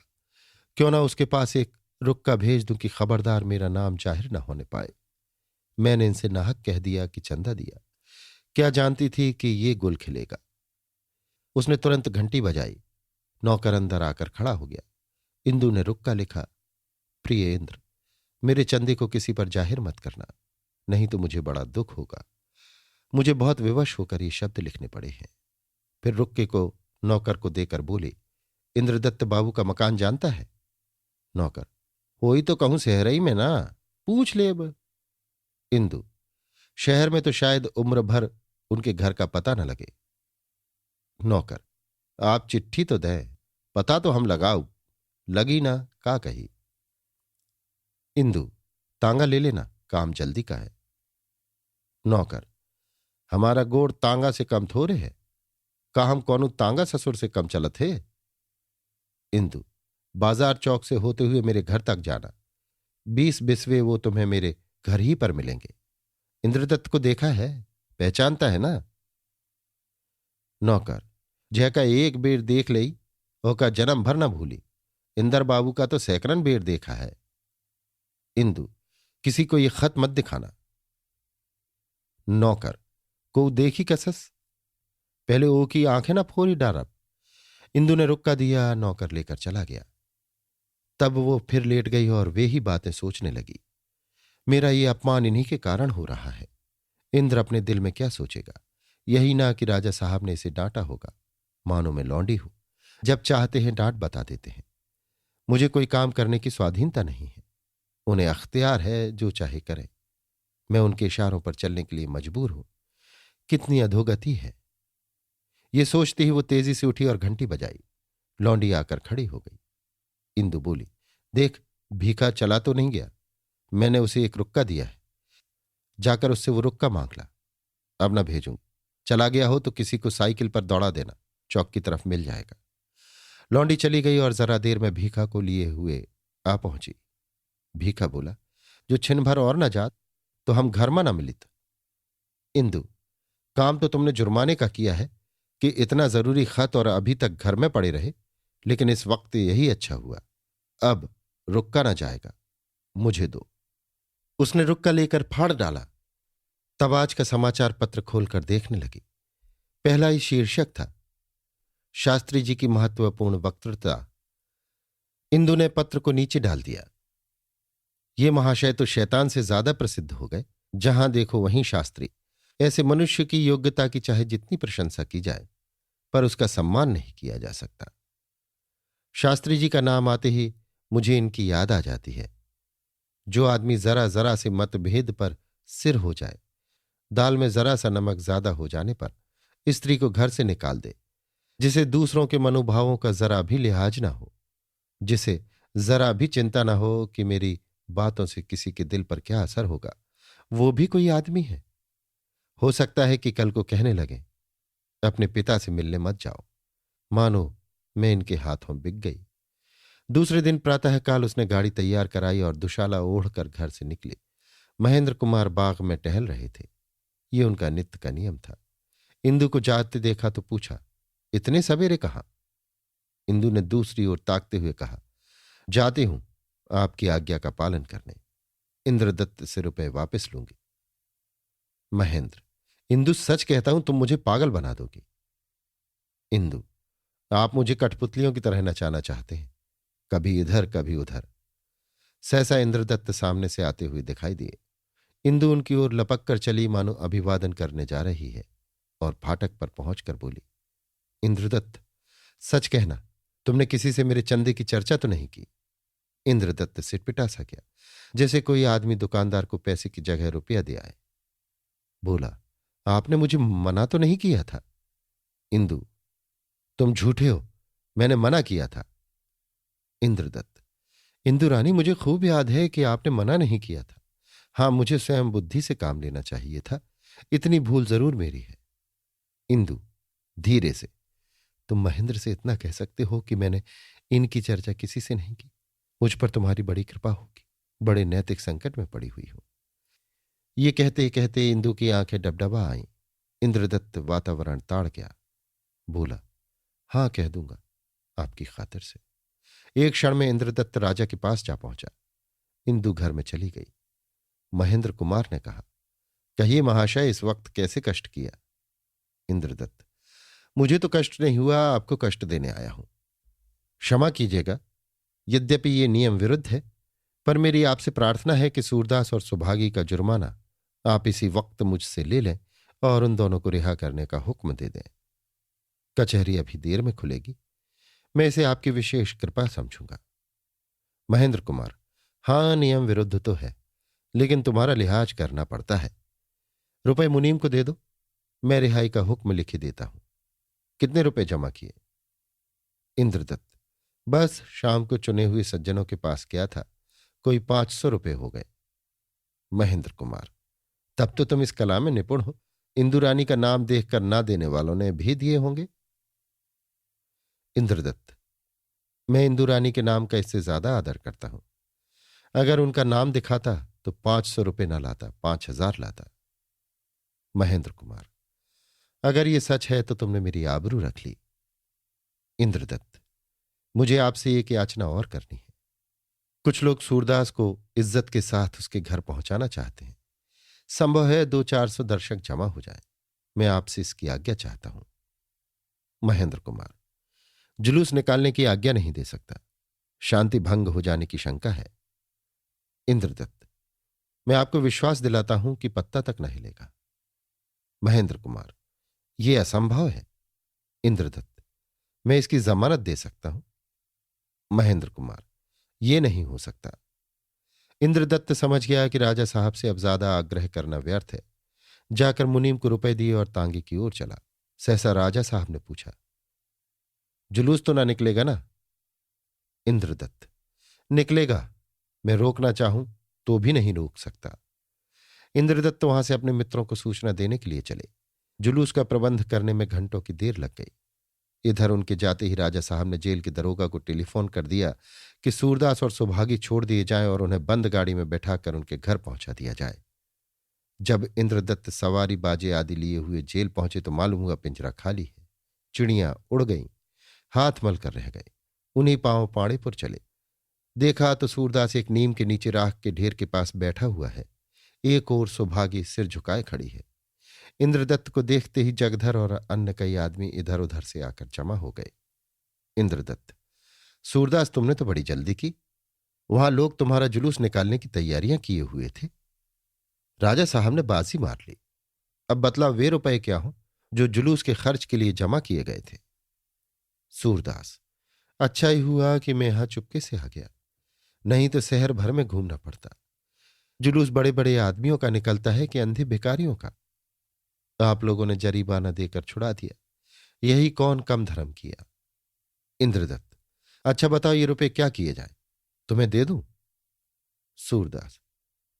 क्यों ना उसके पास एक रुक्का भेज दूं कि खबरदार मेरा नाम जाहिर न होने पाए। मैंने इनसे नाहक कह दिया कि चंदा दिया, क्या जानती थी कि ये गुल खिलेगा। उसने तुरंत घंटी बजाई। नौकर अंदर आकर खड़ा हो गया। इंदु ने रुक्का लिखा, प्रिय इंद्र, मेरे चंदे को किसी पर जाहिर मत करना, नहीं तो मुझे बड़ा दुख होगा। मुझे बहुत विवश होकर ये शब्द लिखने पड़े हैं। फिर रुक्के को नौकर को देकर बोली, इंद्रदत्त बाबू का मकान जानता है? नौकर, हो ही तो कहूं शहरई में ना, पूछ ले अब। इंदु, शहर में तो शायद उम्र भर उनके घर का पता न लगे। नौकर, आप चिट्ठी तो दें, पता तो हम लगाओ, लगी ना का कही। इंदु, तांगा ले लेना, काम जल्दी का है। नौकर, हमारा गोड़ तांगा से कम थोड़े है, का हम कौनू तांगा ससुर से कम चलत है। इंदु, बाजार चौक से होते हुए मेरे घर तक जाना, 20 बिस्वे वो तुम्हें मेरे घर ही पर मिलेंगे। इंद्रदत्त को देखा है, पहचानता है ना? नौकर, जैका एक बेर देख लई, ओका जन्म भर न भूली। इंदर बाबू का तो सैकड़न बेर देखा है। इंदु, किसी को ये खत मत दिखाना। नौकर, को देखी कसस, पहले ओ की आंखें ना फोड़ी डारब। इंदु ने रुक्का दिया, नौकर लेकर चला गया। तब वो फिर लेट गई और वे ही बातें सोचने लगी। मेरा ये अपमान इन्हीं के कारण हो रहा है। इंद्र अपने दिल में क्या सोचेगा? यही ना कि राजा साहब ने इसे डांटा होगा। मानो मैं लौंडी हूं, जब चाहते हैं डांट बता देते हैं। मुझे कोई काम करने की स्वाधीनता नहीं है, उन्हें अख्तियार है, जो चाहे करें। मैं उनके इशारों पर चलने के लिए मजबूर हूं। कितनी अधोगति है। ये सोचते ही वो तेजी से उठी और घंटी बजाई। लौंडी आकर खड़ी हो गई। इंदु बोली, देख, भीखा चला तो नहीं गया। मैंने उसे एक रुक्का दिया है, जाकर उससे वो रुक्का मांग ला। अब ना भेजूंगी। चला गया हो तो किसी को साइकिल पर दौड़ा देना, चौक की तरफ मिल जाएगा। लौंडी चली गई और जरा देर में भीखा को लिए हुए आ पहुंची। भीखा बोला, जो छिन भर और न जात तो हम घर में न मिलित। इंदु, काम तो तुमने जुर्माने का किया है कि इतना जरूरी खत और अभी तक घर में पड़े रहे, लेकिन इस वक्त यही अच्छा हुआ। अब रुक्का न जाएगा, मुझे दो। उसने रुक्का लेकर फाड़ डाला। तब आज का समाचार पत्र खोलकर देखने लगी। पहला ही शीर्षक था, शास्त्री जी की महत्वपूर्ण वक्तृता। इंदु ने पत्र को नीचे डाल दिया। ये महाशय तो शैतान से ज्यादा प्रसिद्ध हो गए, जहां देखो वहीं शास्त्री। ऐसे मनुष्य की योग्यता की चाहे जितनी प्रशंसा की जाए, पर उसका सम्मान नहीं किया जा सकता। शास्त्री जी का नाम आते ही मुझे इनकी याद आ जाती है। जो आदमी जरा जरा से मतभेद पर सिर हो जाए, दाल में जरा सा नमक ज्यादा हो जाने पर स्त्री को घर से निकाल दे, जिसे दूसरों के मनोभावों का जरा भी लिहाज ना हो, जिसे जरा भी चिंता ना हो कि मेरी बातों से किसी के दिल पर क्या असर होगा, वो भी कोई आदमी है। हो सकता है कि कल को कहने लगे, अपने पिता से मिलने मत जाओ, मानो मैं इनके हाथों बिक गई। दूसरे दिन प्रातःकाल उसने गाड़ी तैयार कराई और दुशाला ओढ़कर घर से निकली। महेंद्र कुमार बाग में टहल रहे थे। ये उनका नित्य का नियम था। इंदु को जाते देखा तो पूछा, इतने सवेरे कहाँ? इंदु ने दूसरी ओर ताकते हुए कहा, जाती हूं आपकी आज्ञा का पालन करने। इंद्रदत्त से रुपए वापस लूंगी। महेंद्र, इंदु सच कहता हूं, तुम मुझे पागल बना दोगी। इंदु, आप मुझे कठपुतलियों की तरह नचाना चाहते हैं, कभी इधर कभी उधर। सहसा इंद्रदत्त सामने से आते हुए दिखाई दिए। इंदु उनकी ओर लपक कर चली, मानो अभिवादन करने जा रही है, और फाटक पर पहुंचकर बोली, इंद्रदत्त, सच कहना, तुमने किसी से मेरे चंदे की चर्चा तो नहीं की? इंद्रदत्त सिटपिटा सा गया, जैसे कोई आदमी दुकानदार को पैसे की जगह रुपया दे आए। बोला, आपने मुझे मना तो नहीं किया था? इंदु, तुम झूठे हो, मैंने मना किया था। इंद्रदत्त, इंदु रानी, मुझे खूब याद है कि आपने मना नहीं किया था। हां, मुझे स्वयं बुद्धि से काम लेना चाहिए था, इतनी भूल जरूर मेरी है। इंदु धीरे से, तुम महेंद्र से इतना कह सकते हो कि मैंने इनकी चर्चा किसी से नहीं की? मुझ पर तुम्हारी बड़ी कृपा होगी, बड़े नैतिक संकट में पड़ी हुई हो। ये कहते कहते इंदु की आंखें डबडबा आईं। इंद्रदत्त वातावरण ताड़ गया। बोला, हां, कह दूंगा आपकी खातिर से। एक क्षण में इंद्रदत्त राजा के पास जा पहुंचा। इंदु घर में चली गई। महेंद्र कुमार ने कहा, कहिए महाशय, इस वक्त कैसे कष्ट किया? इंद्रदत्त, मुझे तो कष्ट नहीं हुआ, आपको कष्ट देने आया हूं। क्षमा कीजिएगा, यद्यपि ये नियम विरुद्ध है, पर मेरी आपसे प्रार्थना है कि सूरदास और सुभागी का जुर्माना आप इसी वक्त मुझसे ले लें और उन दोनों को रिहा करने का हुक्म दे दें। कचहरी अभी देर में खुलेगी, मैं इसे आपकी विशेष कृपा समझूंगा। महेंद्र कुमार, हां, नियम विरुद्ध तो है, लेकिन तुम्हारा लिहाज करना पड़ता है। रुपए मुनीम को दे दो, मैं रिहाई का हुक्म लिखी देता हूं। कितने रुपए जमा किए? इंद्रदत्त, बस शाम को चुने हुए सज्जनों के पास गया था, कोई 500 रुपए हो गए। महेंद्र कुमार, तब तो तुम इस कला में निपुण हो, इंदु रानी का नाम देखकर ना देने वालों ने भी दिए होंगे। इंद्रदत्त, मैं इंदु रानी के नाम का इससे ज्यादा आदर करता हूं। अगर उनका नाम दिखाता तो 500 रुपए ना लाता, 5000 लाता। महेंद्र कुमार, अगर ये सच है तो तुमने मेरी आबरू रख ली। इंद्रदत्त, मुझे आपसे एक याचना और करनी है। कुछ लोग सूरदास को इज्जत के साथ उसके घर पहुंचाना चाहते हैं। संभव है 200-400 दर्शक जमा हो जाए। मैं आपसे इसकी आज्ञा चाहता हूं। महेंद्र कुमार, जुलूस निकालने की आज्ञा नहीं दे सकता, शांति भंग हो जाने की शंका है। इंद्रदत्त, मैं आपको विश्वास दिलाता हूं कि पत्ता तक न हिलेगा। महेंद्र कुमार, यह असंभव है। इंद्रदत्त, मैं इसकी जमानत दे सकता हूं। महेंद्र कुमार, यह नहीं हो सकता। इंद्रदत्त समझ गया कि राजा साहब से अब ज्यादा आग्रह करना व्यर्थ है। जाकर मुनीम को रुपए दिए और तांगे की ओर चला। सहसा राजा साहब ने पूछा, जुलूस तो ना निकलेगा ना? इंद्रदत्त, निकलेगा, मैं रोकना चाहूं तो भी नहीं रोक सकता। इंद्रदत्त वहां से अपने मित्रों को सूचना देने के लिए चले। जुलूस का प्रबंध करने में घंटों की देर लग गई। इधर उनके जाते ही राजा साहब ने जेल के दरोगा को टेलीफोन कर दिया कि सूरदास और सुभागी छोड़ दिए जाएं और उन्हें बंद गाड़ी में बैठाकर उनके घर पहुंचा दिया जाए। जब इंद्रदत्त सवारी बाजे आदि लिए हुए जेल पहुंचे तो मालूम हुआ पिंजरा खाली है। चिड़ियां उड़ गईं, हाथ मल कर रह गए। उन्हीं पांव पाड़ेपुर चले। देखा तो सूरदास एक नीम के नीचे राख के ढेर के पास बैठा हुआ है। एक ओर सुभागी सिर झुकाए खड़ी है। इंद्रदत्त को देखते ही जगधर और अन्य कई आदमी इधर उधर से आकर जमा हो गए। इंद्रदत्त: सूरदास, तुमने तो बड़ी जल्दी की। वहां लोग तुम्हारा जुलूस निकालने की तैयारियां किए हुए थे। राजा साहब ने बाजी मार ली। अब बतलाओ, वे रुपए क्या हो जो जुलूस के खर्च के लिए जमा किए गए थे? सूरदास: अच्छा ही हुआ कि मैं यहां चुपके से आ गया, नहीं तो शहर भर में घूमना पड़ता। जुलूस बड़े बड़े आदमियों का निकलता है कि अंधे भिखारियों का? आप लोगों ने जरीमाना देकर छुड़ा दिया, यही कौन कम धर्म किया। इंद्रदत्त: अच्छा बताओ, ये रुपए क्या किए जाए? तुम्हें दे दूं? सूरदास: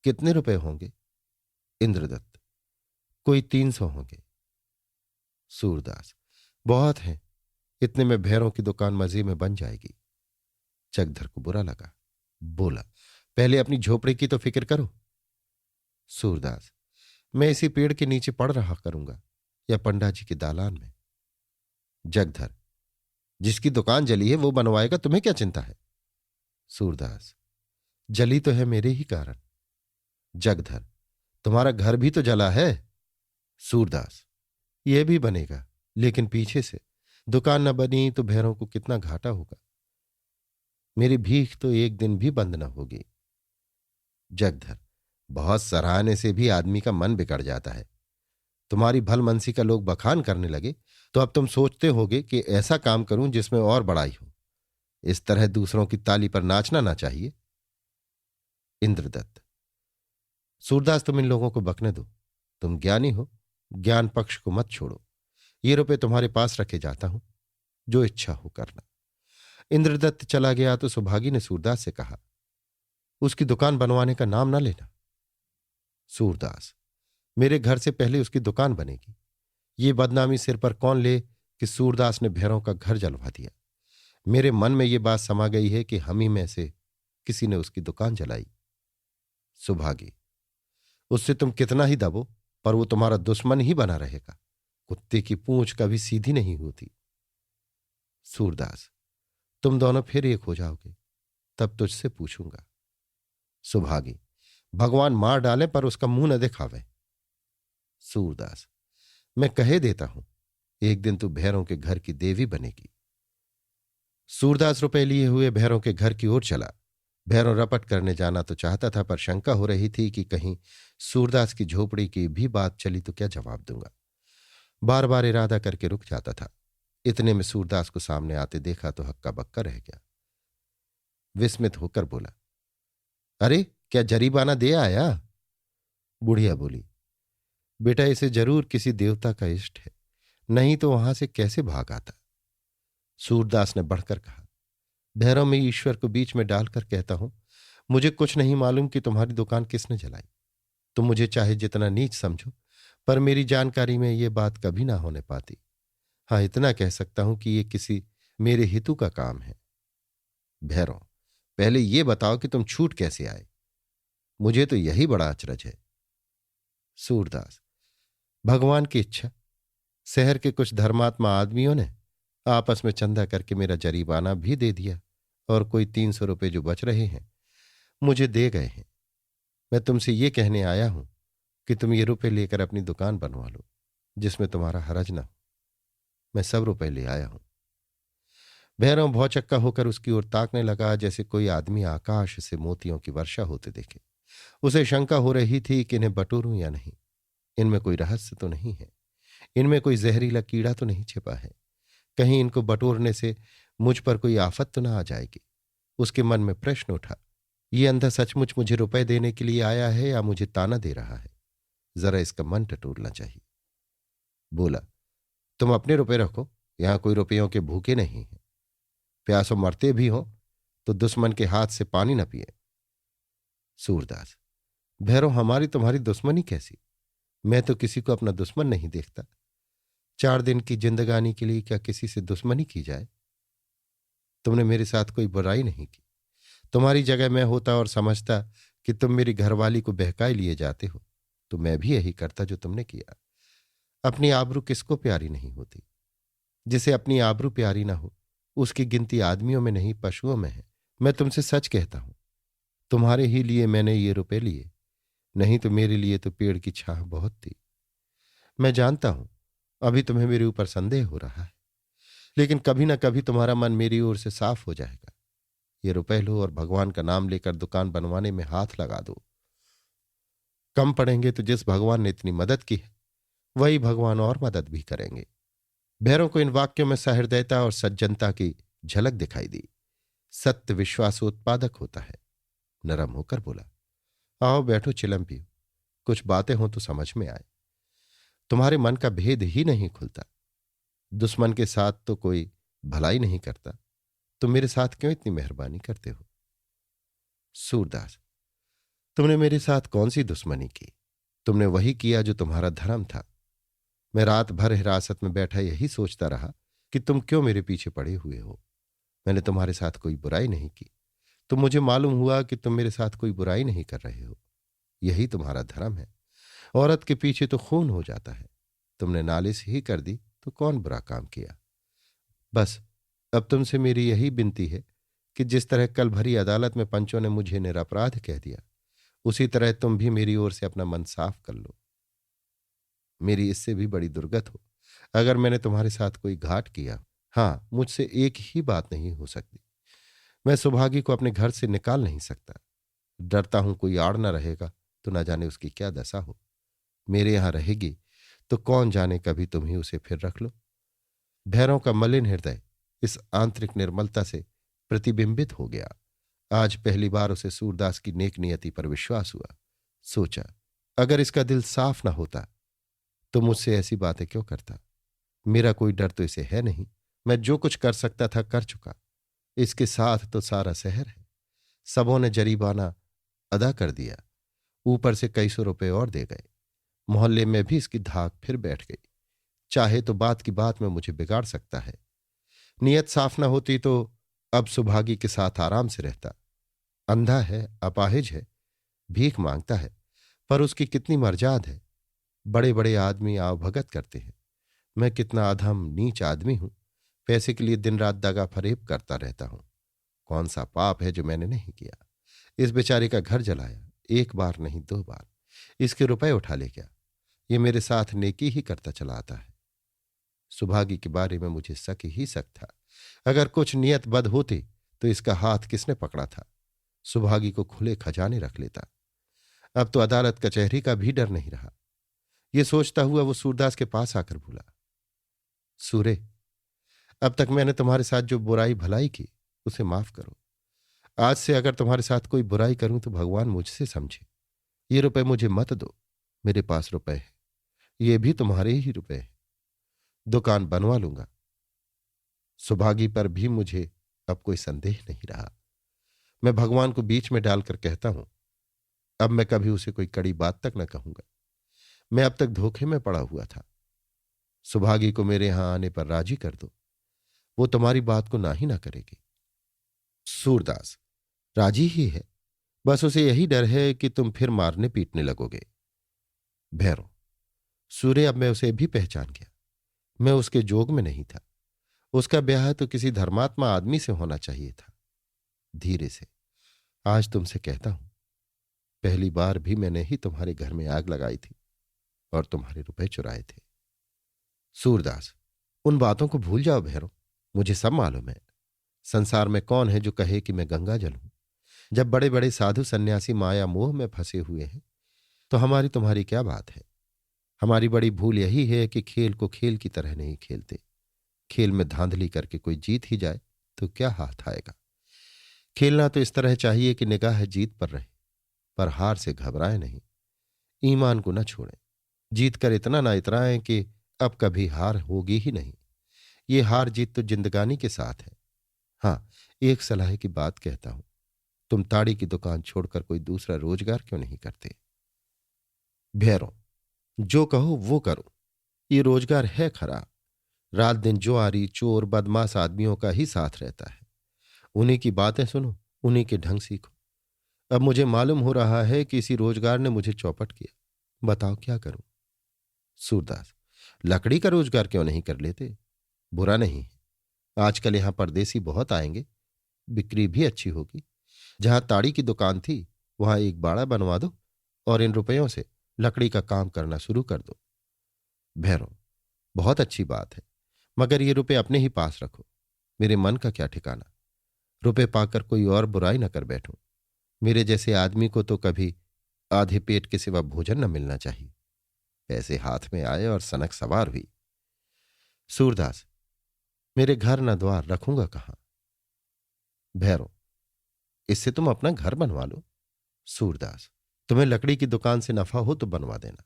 कितने रुपए होंगे? इंद्रदत्त: कोई 300 होंगे। सूरदास: बहुत हैं, इतने में भैरों की दुकान मजे में बन जाएगी। जगधर को बुरा लगा, बोला, पहले अपनी झोपड़ी की तो फिक्र करो। सूरदास: मैं इसी पेड़ के नीचे पड़ रहा करूंगा या पंडा जी के दालान में। जगधर: जिसकी दुकान जली है वो बनवाएगा, तुम्हें क्या चिंता है? सूरदास: जली तो है मेरे ही कारण। जगधर: तुम्हारा घर भी तो जला है। सूरदास: यह भी बनेगा, लेकिन पीछे से। दुकान न बनी तो भैरों को कितना घाटा होगा। मेरी भीख तो एक दिन भी बंद न होगी। जगधर: बहुत सराहने से भी आदमी का मन बिगड़ जाता है। तुम्हारी भलमनसी का लोग बखान करने लगे तो अब तुम सोचते होगे कि ऐसा काम करूं जिसमें और बड़ाई हो। इस तरह दूसरों की ताली पर नाचना ना चाहिए। इंद्रदत्त: सूरदास, तुम इन लोगों को बकने दो। तुम ज्ञानी हो, ज्ञान पक्ष को मत छोड़ो। ये रुपए तुम्हारे पास रखे जाता हूं, जो इच्छा हो करना। इंद्रदत्त चला गया तो सुभागी ने सूरदास से कहा, उसकी दुकान बनवाने का नाम ना लेना। सूरदास: मेरे घर से पहले उसकी दुकान बनेगी। ये बदनामी सिर पर कौन ले कि सूरदास ने भैरों का घर जलवा दिया। मेरे मन में ये बात समा गई है कि हम ही में से किसी ने उसकी दुकान जलाई। सुभागी: उससे तुम कितना ही दबो, पर वो तुम्हारा दुश्मन ही बना रहेगा। कुत्ते की पूंछ कभी सीधी नहीं होती। सूरदास: तुम दोनों फिर एक हो जाओगे, तब तुझसे पूछूंगा। सुभागी: भगवान मार डाले पर उसका मुंह न दिखावे। सूरदास: मैं कहे देता हूं, एक दिन तू भैरों के घर की देवी बनेगी। सूरदास रुपए लिए हुए भैरों के घर की ओर चला। भैरों रपट करने जाना तो चाहता था, पर शंका हो रही थी कि कहीं सूरदास की झोपड़ी की भी बात चली तो क्या जवाब दूंगा। बार बार इरादा करके रुक जाता था। इतने में सूरदास को सामने आते देखा तो हक्का बक्का रह गया। विस्मित होकर बोला, अरे क्या जरीबाना दे आया? बुढ़िया बोली, बेटा इसे जरूर किसी देवता का इष्ट है, नहीं तो वहां से कैसे भाग आता। सूरदास ने बढ़कर कहा, भैरव में ईश्वर को बीच में डालकर कहता हूं, मुझे कुछ नहीं मालूम कि तुम्हारी दुकान किसने जलाई। तुम मुझे चाहे जितना नीच समझो, पर मेरी जानकारी में ये बात कभी ना होने पाती। हाँ, इतना कह सकता हूं कि ये किसी मेरे हितु का काम है। भैरव, पहले ये बताओ कि तुम छूट कैसे आए, मुझे तो यही बड़ा अचरज है। सूरदास: भगवान की इच्छा। शहर के कुछ धर्मात्मा आदमियों ने आपस में चंदा करके मेरा जरीबाना भी दे दिया और कोई 300 रुपये जो बच रहे हैं मुझे दे गए हैं। मैं तुमसे ये कहने आया हूं कि तुम ये रुपए लेकर अपनी दुकान बनवा लो, जिसमें तुम्हारा हरज न हो। मैं सब रुपए ले आया हूं। भैरव भौचक्का होकर उसकी ओर ताकने लगा, जैसे कोई आदमी आकाश से मोतियों की वर्षा होते देखे। उसे शंका हो रही थी कि इन्हें बटोरूं या नहीं। इनमें कोई रहस्य तो नहीं है, इनमें कोई जहरीला कीड़ा तो नहीं छिपा है। कहीं इनको बटोरने से मुझ पर कोई आफत तो ना आ जाएगी। उसके मन में प्रश्न उठा, ये अंधा सचमुच मुझे रुपए देने के लिए आया है या मुझे ताना दे रहा है? जरा इसका मन टटोलना चाहिए। बोला, तुम अपने रुपए रखो, यहां कोई रुपयों के भूखे नहीं हैं। प्यासों मरते भी हो तो दुश्मन के हाथ से पानी न पिए। सूरदास: भैरव, हमारी तुम्हारी दुश्मनी कैसी? मैं तो किसी को अपना दुश्मन नहीं देखता। 4 दिन की जिंदगानी के लिए क्या किसी से दुश्मनी की जाए? तुमने मेरे साथ कोई बुराई नहीं की। तुम्हारी जगह मैं होता और समझता कि तुम मेरी घरवाली को बहकाए लिए जाते हो, तो मैं भी यही करता जो तुमने किया। अपनी आबरू किसको प्यारी नहीं होती? जिसे अपनी आबरू प्यारी ना हो, उसकी गिनती आदमियों में नहीं पशुओं में है। मैं तुमसे सच कहता हूं, तुम्हारे ही लिए मैंने ये रुपए लिए, नहीं तो मेरे लिए तो पेड़ की छाह बहुत थी। मैं जानता हूं अभी तुम्हें मेरे ऊपर संदेह हो रहा है, लेकिन कभी ना कभी तुम्हारा मन मेरी ओर से साफ हो जाएगा। ये रुपए लो और भगवान का नाम लेकर दुकान बनवाने में हाथ लगा दो। कम पड़ेंगे तो जिस भगवान ने इतनी मदद की है, वही भगवान और मदद भी करेंगे। भैरों को इन वाक्यों में सहृदयता और सज्जनता की झलक दिखाई दी। सत्य विश्वासोत्पादक होता है। नरम होकर बोला, आओ बैठो, चिलम पियो, कुछ बातें हों तो समझ में आए। तुम्हारे मन का भेद ही नहीं खुलता। दुश्मन के साथ तो कोई भलाई नहीं करता, तुम मेरे साथ क्यों इतनी मेहरबानी करते हो? सूरदास, तुमने मेरे साथ कौन सी दुश्मनी की? तुमने वही किया जो तुम्हारा धर्म था। मैं रात भर हिरासत में बैठा यही सोचता रहा कि तुम क्यों मेरे पीछे पड़े हुए हो। मैंने तुम्हारे साथ कोई बुराई नहीं की, तो मुझे मालूम हुआ कि तुम मेरे साथ कोई बुराई नहीं कर रहे हो। यही तुम्हारा धर्म है। औरत के पीछे तो खून हो जाता है। तुमने नालिश ही कर दी तो कौन बुरा काम किया? बस अब तुमसे मेरी यही विनती है कि जिस तरह कल भरी अदालत में पंचों ने मुझे निरपराध कह दिया, उसी तरह तुम भी मेरी ओर से अपना मन साफ कर लो। मेरी इससे भी बड़ी दुर्गत हो अगर मैंने तुम्हारे साथ कोई घाट किया। हाँ, मुझसे एक ही बात नहीं हो सकती। मैं सुभागी को अपने घर से निकाल नहीं सकता। डरता हूं कोई आड़ न रहेगा तो न जाने उसकी क्या दशा हो। मेरे यहां रहेगी तो कौन जाने, कभी तुम ही उसे फिर रख लो। भैरों का मलिन हृदय इस आंतरिक निर्मलता से प्रतिबिंबित हो गया। आज पहली बार उसे सूरदास की नेक नियति पर विश्वास हुआ। सोचा, अगर इसका दिल साफ ना होता तो मुझसे ऐसी बातें क्यों करता? मेरा कोई डर तो इसे है नहीं। मैं जो कुछ कर सकता था कर चुका। इसके साथ तो सारा शहर है। सबों ने जरीमाना अदा कर दिया, ऊपर से कई सौ रुपए और दे गए। मोहल्ले में भी इसकी धाक फिर बैठ गई। चाहे तो बात की बात में मुझे बिगाड़ सकता है। नियत साफ न होती तो अब सुभागी के साथ आराम से रहता। अंधा है, अपाहिज है, भीख मांगता है, पर उसकी कितनी मर्जाद है। बड़े बड़े आदमी आवभगत करते हैं। मैं कितना अधम नीच आदमी हूं। पैसे के लिए दिन रात दगा फरेब करता रहता हूं। कौन सा पाप है जो मैंने नहीं किया? इस बेचारे का घर जलाया, एक बार नहीं 2 बार। इसके रुपए उठा ले गया। ये मेरे साथ नेकी ही करता चला आता है। सुभागी के बारे में मुझे शक ही शक था। अगर कुछ नियत बद होती तो इसका हाथ किसने पकड़ा था? सुभागी को खुले खजाने रख लेता। अब तो अदालत कचहरी का भी डर नहीं रहा। ये सोचता हुआ वो सूरदास के पास आकर बोला, सूरे, अब तक मैंने तुम्हारे साथ जो बुराई भलाई की उसे माफ करो। आज से अगर तुम्हारे साथ कोई बुराई करूं तो भगवान मुझसे समझे। ये रुपए मुझे मत दो। मेरे पास रुपए है, ये भी तुम्हारे ही रुपए हैं। दुकान बनवा लूंगा। सुभागी पर भी मुझे अब कोई संदेह नहीं रहा। मैं भगवान को बीच में डालकर कहता हूं, अब मैं कभी उसे कोई कड़ी बात तक न कहूंगा। मैं अब तक धोखे में पड़ा हुआ था। सुभागी को मेरे यहां आने पर राजी कर दो। वो तुम्हारी बात को ना ही ना करेगी। सूरदास, राजी ही है, बस उसे यही डर है कि तुम फिर मारने पीटने लगोगे। भैरव, सूर्य, अब मैं उसे भी पहचान गया। मैं उसके जोग में नहीं था। उसका ब्याह तो किसी धर्मात्मा आदमी से होना चाहिए था। धीरे से, आज तुमसे कहता हूं, पहली बार भी मैंने ही तुम्हारे घर में आग लगाई थी और तुम्हारे रुपए चुराए थे। सूरदास, उन बातों को भूल जाओ भैरव, मुझे सब मालूम है। संसार में कौन है जो कहे कि मैं गंगा जल हूं? जब बड़े बड़े साधु सन्यासी माया मोह में फंसे हुए हैं तो हमारी तुम्हारी क्या बात है? हमारी बड़ी भूल यही है कि खेल को खेल की तरह नहीं खेलते। खेल में धांधली करके कोई जीत ही जाए तो क्या हाथ आएगा? खेलना तो इस तरह चाहिए कि निगाह जीत पर रहे, पर हार से घबराए नहीं, ईमान को न छोड़ें। जीत कर इतना ना इतराएं कि अब कभी हार होगी ही नहीं। ये हार जीत तो जिंदगानी के साथ है। हाँ, एक सलाह की बात कहता हूं, तुम ताड़ी की दुकान छोड़कर कोई दूसरा रोजगार क्यों नहीं करते? भैरों, जो कहो वो करो। ये रोजगार है खराब। रात दिन जुआरी चोर बदमाश आदमियों का ही साथ रहता है। उन्हीं की बातें सुनो, उन्हीं के ढंग सीखो। अब मुझे मालूम हो रहा है कि इसी रोजगार ने मुझे चौपट किया। बताओ क्या करूं? सूरदास, लकड़ी का रोजगार क्यों नहीं कर लेते? बुरा नहीं है। आजकल यहां परदेसी बहुत आएंगे, बिक्री भी अच्छी होगी। जहां ताड़ी की दुकान थी वहां एक बाड़ा बनवा दो और इन रुपयों से लकड़ी का काम करना शुरू कर दो। भैरव, बहुत अच्छी बात है, मगर ये रुपए अपने ही पास रखो। मेरे मन का क्या ठिकाना। रुपए पाकर कोई और बुराई न कर बैठूं। मेरे जैसे आदमी को तो कभी आधे पेट के सिवा भोजन न मिलना चाहिए। पैसे हाथ में आए और सनक सवार हुई। सूरदास, मेरे घर न द्वार, रखूंगा कहां? भैरव, इससे तुम अपना घर बनवा लो। सूरदास, तुम्हें लकड़ी की दुकान से नफा हो तो बनवा देना।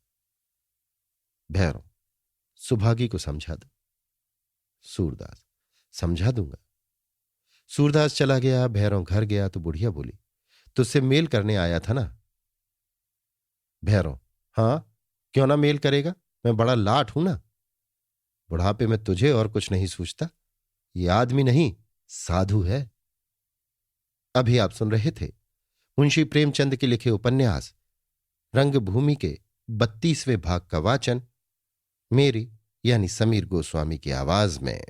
भैरव, सुभागी को समझा दो। सूरदास, समझा दूंगा। सूरदास चला गया। भैरव घर गया तो बुढ़िया बोली, तुझसे मेल करने आया था ना? भैरव, हां, क्यों ना मेल करेगा, मैं बड़ा लाट हूं ना। बुढ़ापे में तुझे और कुछ नहीं सूझता। ये आदमी नहीं, साधु है। अभी आप सुन रहे थे मुंशी प्रेमचंद के लिखे उपन्यास रंगभूमि के 32वें भाग का वाचन मेरी यानी समीर गोस्वामी की आवाज में।